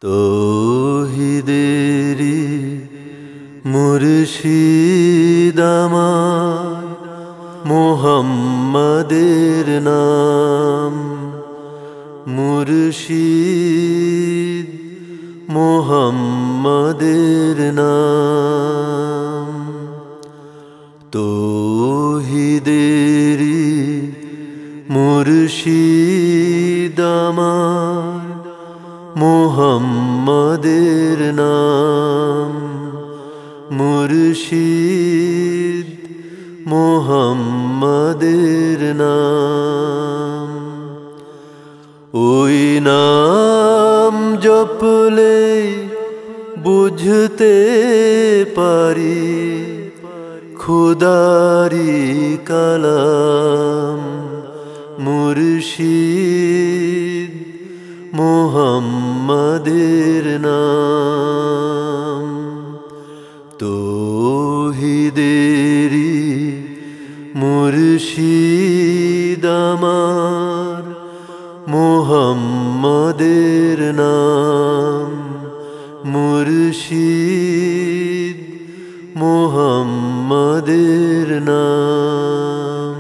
তৌহিদেরি মুর্শিদ আমার, মুহাম্মাদের নাম। মুর্শিদ মুহাম্মাদের নাম। তৌহিদেরি মুর্শিদ আমার, মুহাম্মাদের নাম। মুর্শিদ মুহাম্মাদের নাম। ওই নাম জপলে বুঝতে পারি খুদারি কালাম। মুর্শিদ মুহাম্মাদের নাম। তৌহিদেরি মুর্শিদ আমার, মুহাম্মাদের নাম। মুর্শিদ মুহাম্মাদের নাম।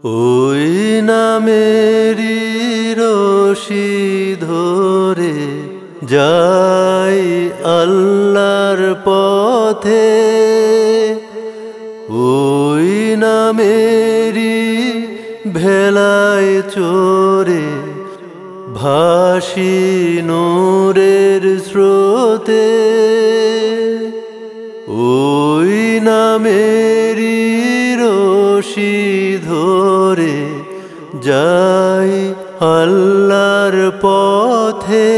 ওই নামেরই রশি ধরে যাই আল্লাহর পথে। ওই নামেরই ভেলায় চড়ে ভাসি নূরের স্রোতে। ওই নামেরই রশি ধরে যাই আল্লাহর পথে।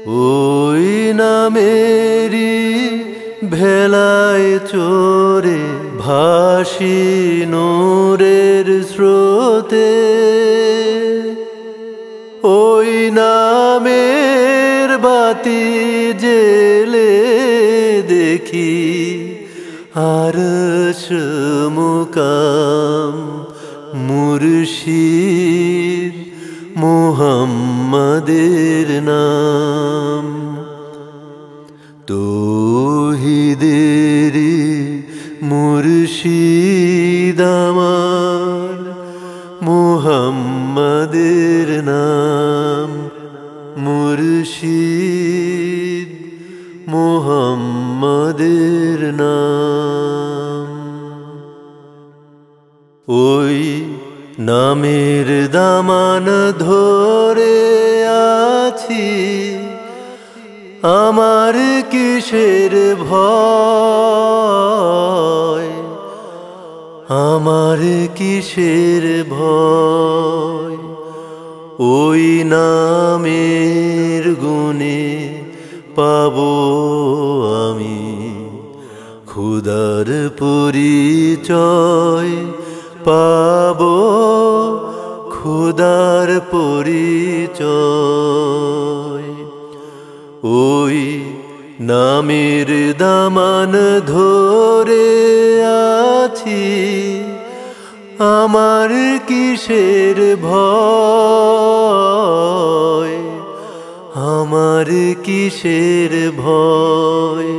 ওই নামেরই ভেলায় চড়ে ভাসি নূরের স্রোতে। ওই নামের বাতি জেলে দেখি আরশ মুকাম। মুর্শিদ মুহাম্মাদের নাম। তৌহিদেরি মুর্শিদ আমার, মুহাম্মাদের নাম। মুর্শিদ মুহাম্মাদের নাম। ওই নামের দামান ধরে আছি, আমার কিসের ভয়। আমার কিসের ভয়। ওই নামের গুণে পাবো আমি খুদার পরিচয়। পাবো খুদার পরিচয়। ওই নামের দামান ধরে আছি, আমার কিসের ভয়। আমার কিসের ভয়।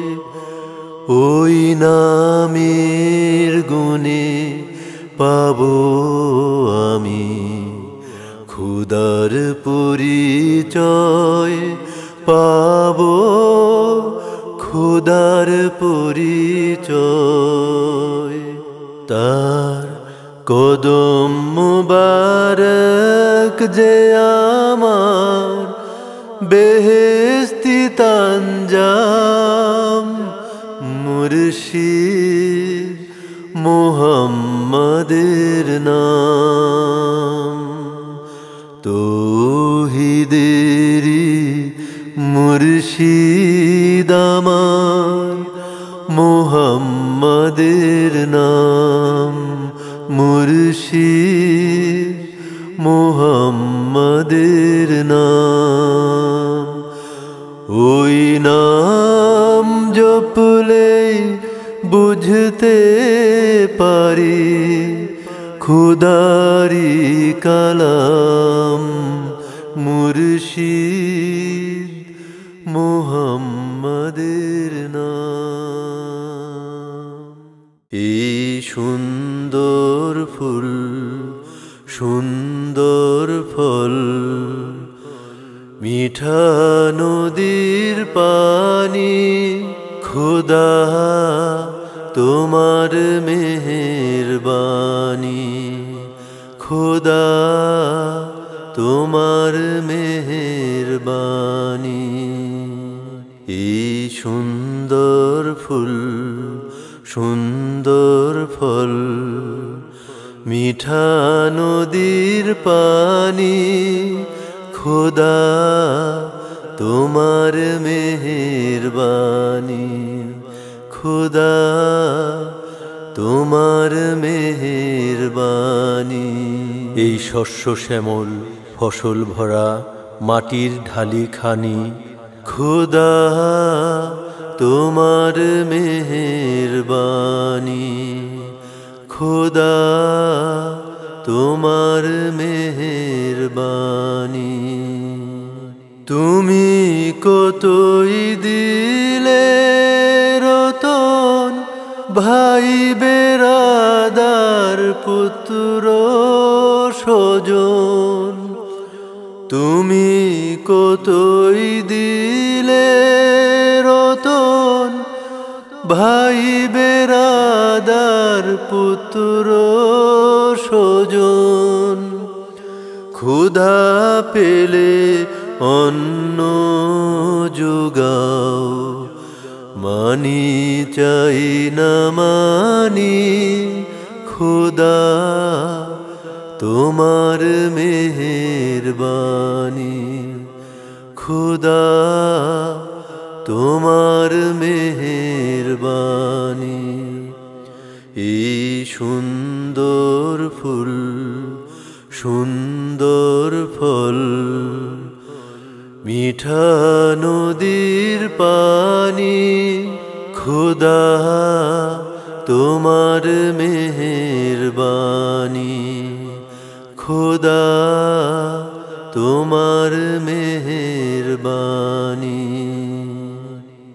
ওই নামের গুণে পাবো আমি খুদার পরিচয়। পাবো খুদার পরিচয়। তার কদম মুবারক যে আমার বেহেশতি তানজাম। মুর্শিদ মুহাম্মাদের নাম। তৌহিদেরি মুর্শিদ আমার, মুহাম্মাদের নাম। মুর্শিদ মুহাম্মাদের নাম। ওই নাম জপলে বুঝতে পারি খুদারি কালাম। মুর্শিদ মুহাম্মাদের নাম। এই সুন্দর ফুল সুন্দর ফল, মিঠা নদীর পানি, খোদা তোমার মেহেরবানি, খোদা তোমার মেহেরবানি। এই সুন্দর ফুল সুন্দর ফল, মিঠা নদীর পানি, খোদা তোমার মেহেরবানি, খোদা তোমার মেহেরবানি। এই শস্য শ্যামল ফসল ভরা মাটির ঢালি খানি, খোদা তোমার মেহেরবানি, খোদা তোমার মেহেরবানি। তুমি কতই দিলে রতন, ভাই বেরাদার পুত্র স্বজন, তুমি কতই দিলে রতন, ভাই বেরাদার পুত্র স্বজন। ক্ষুধা পেলে অন্ন যোগাও, মানি চাই না মানি, খোদা তোমার মেহেরবানি, খোদা তোমার মেহেরবানি। এই সুন্দর ফুল সুন্দর ফল, মিঠা নদীর পানি, খোদা তোমার মেহেরবানি, খোদা তোমার মেহেরবানি।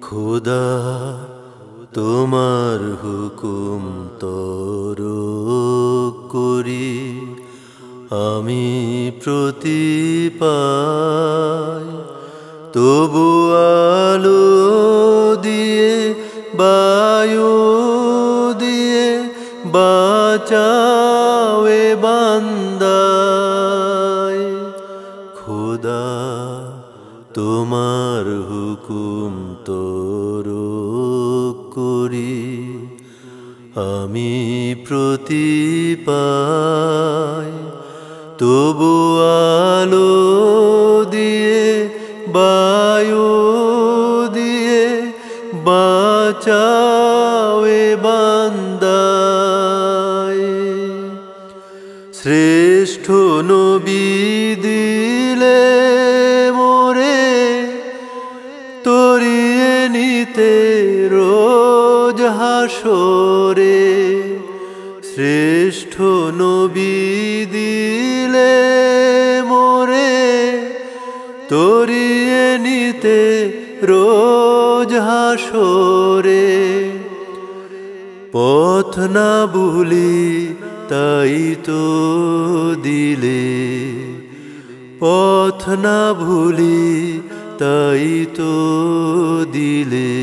খোদা তোমার হুকুম তরক করি আমি প্রতি পাই, তবু আলো দিয়ে বায়ু দিয়ে বাঁচাও এ বান্দায়। খোদা তোমার হুকুম তরক করি আমি প্রতি পাই, তবু আলো দিয়ে বায়ু দিয়ে বাঁচাও এ বান্দায়। শ্রেষ্ঠ নবী দিলে মোরে তরিয়ে নিতে রোজ হাসরে, শ্রেষ্ঠ নবী দিলে মোরে তরিয়ে নিতে রোজ হাসরে। পথ না ভুলি তাই তো দিলে, পথ না ভুলি তাই তো দিলে,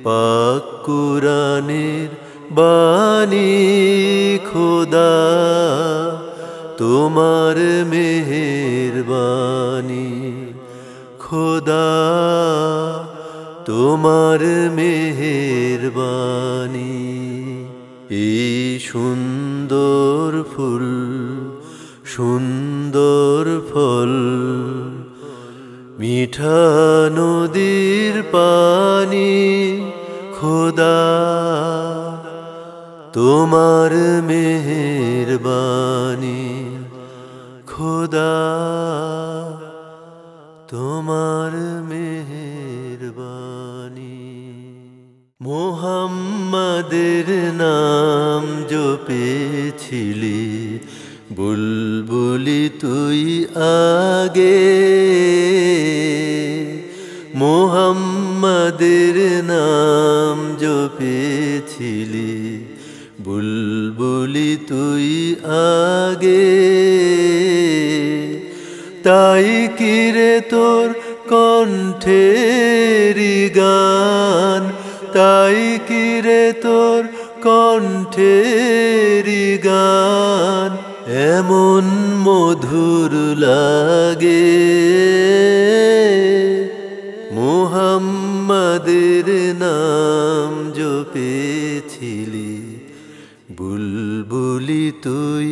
পাক কুরআনের বাণী, খোদা তোমার মেহেরবানি, খোদা তোমার মেহেরবানি। এই সুন্দর ফুল সুন্দর ফল, মিঠা নদীর পানি, খোদা তোমার মেহেরবানি, খোদা তোমার মেহেরবানি। মুহাম্মাদের নাম জপেছিলি বুলবুলি তুই মুহাম্মাদের নাম জপেছিলি বুলবুলি তুই আগে তাই কিরে তোর কণ্ঠেরি গান তাই কিরে তোর কণ্ঠেরি গান এমন মধুর লাগে মুহাম্মাদের নাম জপেছিলি বুলবুলি তুই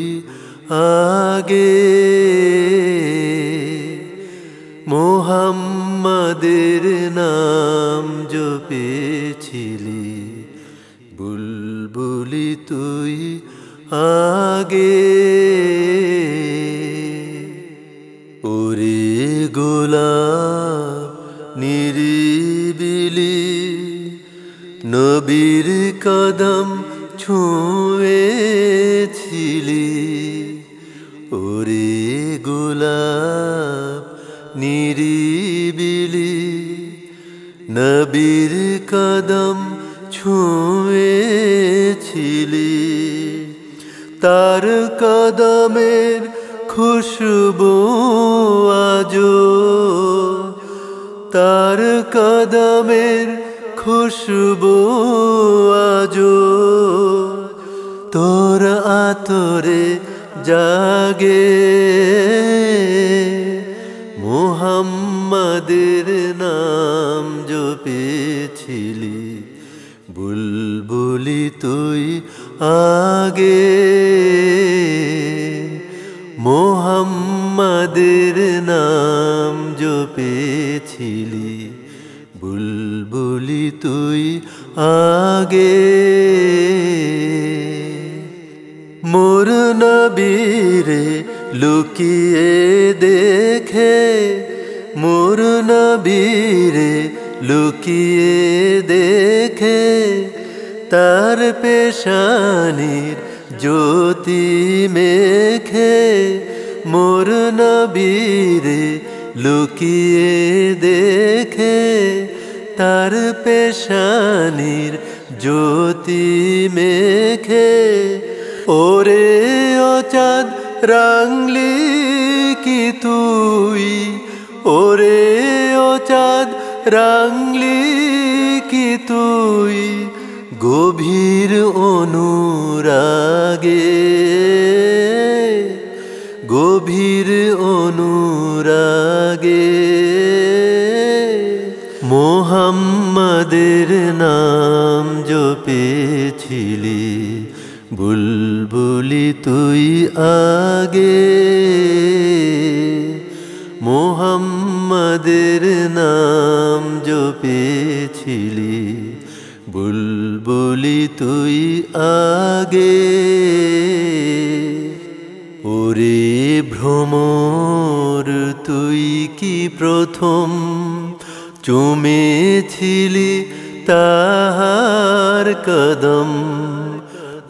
আগে মুহাম্মাদের নাম জপেছিলি বুলবুলি তুই আগে ওরে গোলাপ নিরিবিলি নবীর কদম ছুঁয়েছিলি ওরে গোলাপ নিরিবিলি নবীর কদম ছুঁয়েছিলি তার কদমের খুশবু আজো তার কদমের খুশবু আজো তোর আতরে জাগে মুহাম্মাদের নাম জপেছিলি বুলবুলি তুই আগে মুহাম্মাদের নাম জপেছিলি বুলবুলি তুই আগে মোর নবীরে লুকিয়ে দেখে মোর নবীরে লুকিয়ে দেখে তার পেশানির জ্যোতি মেখে মোর নবীরে লুকিয়ে দেখে তার পেশানির জ্যোতি মেখে ওরে ও চাঁদ রাঙলি কি তুই ওরে ও চাঁদ রাঙলি কি তুই গভীর অনুরাগে গভীর অনুরাগে মুহাম্মাদের নাম জপেছিলি বুলবুলি তুই আগে মুহাম্মাদের নাম জপেছিলি বুলবুলি তুই আগে ওরে ভ্রমর তুই কি প্রথম চুমেছিলি তাহার কদম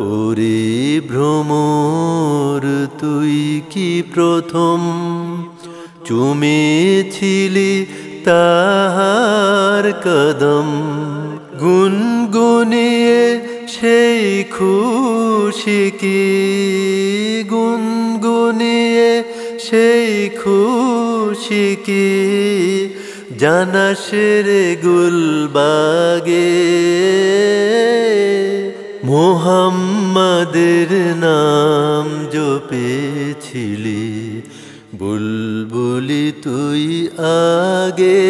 ওরে ভ্রমর তুই কি প্রথম চুমেছিলি তাহার কদম গুনগুনিয়ে সেই খুশি কি গুনগুনিয়ে সেই খুশি কি জানাস রে গুলবাগে মুহাম্মাদের নাম জপেছিলি বুলবুলি তুই আগে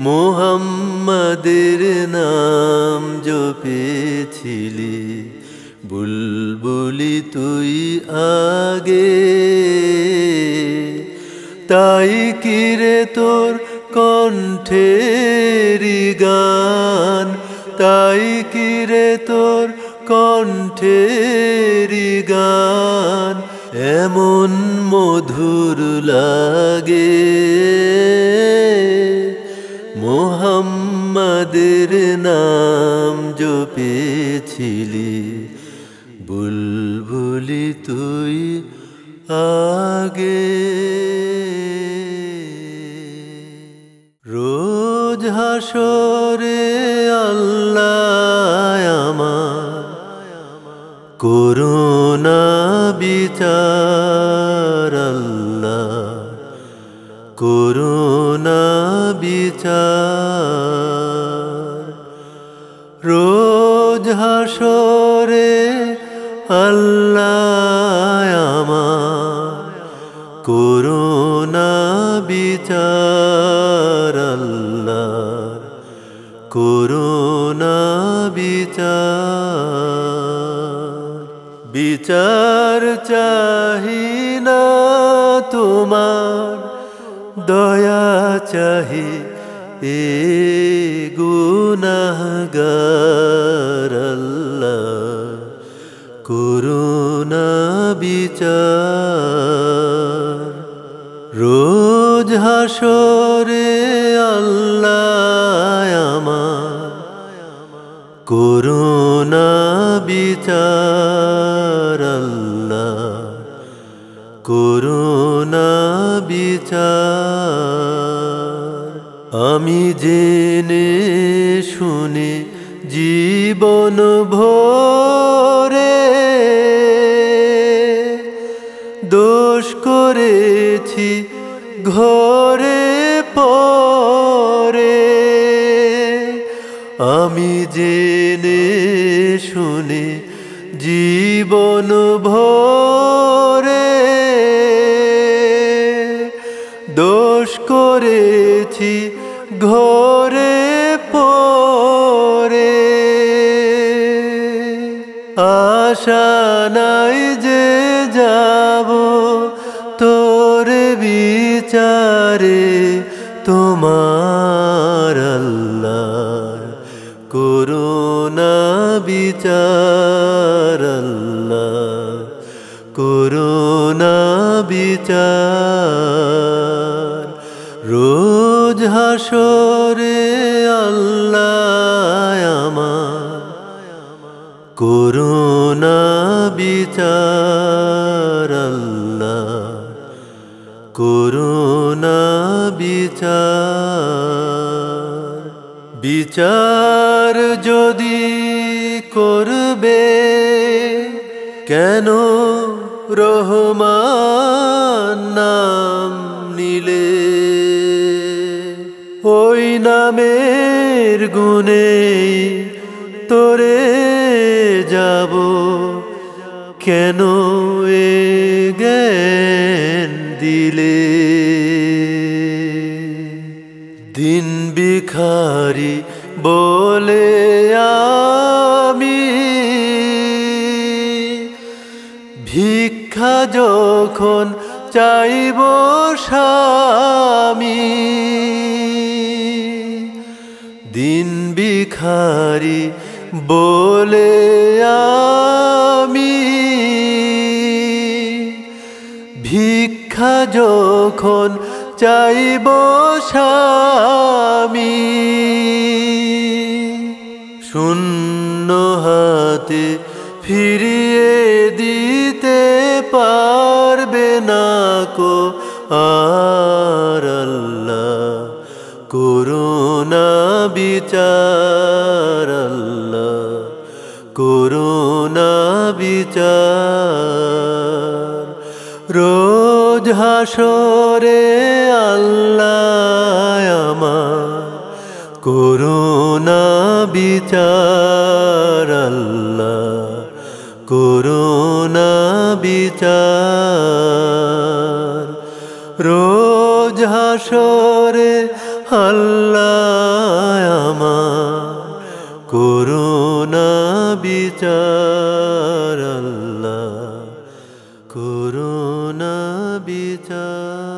মুহাম্মাদের নাম জপেছিলি বুলবুলি তুই আগে তাই কিরে তোর কণ্ঠেরি গান তাই কিরে তোর কণ্ঠেরি গান এমন মধুর লাগে মুহাম্মাদের নাম জপেছিলি বুলবুলি তুই আগে রোজ হাসরে আল্লাহ আমার করুণা বিচার আল্লাহ করুণা বিচার রোজ হাসরে আল্লাহ আমার করুণা বিচার আল্লাহ করুণা বিচার বিচার চাহি না তোমার দয়া চাহি এ গুনাহগার আল্লাহ করুণা বিচার রোজ হাসরে আল্লাহ আমার করুণা বিচার আল্লাহ করুণা বিচার আমি জেনে শুনে জীবন ভরে দোষ করেছি ঘরে পরে আমি জেনে শুনে জীবন ভরে দোষ করেছি ঘরে পরে আশা নাই যে যাব তোর বিচারে তোমার আল্লাহ করুণা বিচার আল্লাহ করুণা বিচার রোজ হাসরে আল্লাহ আমার করুণা বিচার আল্লাহ করুণা বিচার বিচার যদি করবে কেন রহমান নাম নিলে ওই নামের গুণে তোরে যাব কেন এ জ্ঞান দিলে দিন ভিখারি বলে আমি ভিক্ষা যখন চাইব স্বামী দিন ভিখারি বলে আমি ভিক্ষা যখন চাইব স্বামী শূন্য হাতে ফিরিয়ে দিতে পারবে না কো আর আল্লাহ করুণা বিচার আল্লাহ করুণা বিচার রোজ হাসরে আল্লাহ আমার করুণা বিচার আল্লাহ করুণা বিচার রোজ হাসরে আল্লাহ আমার করুণা বিচার আল্লাহ করুণা বিচার।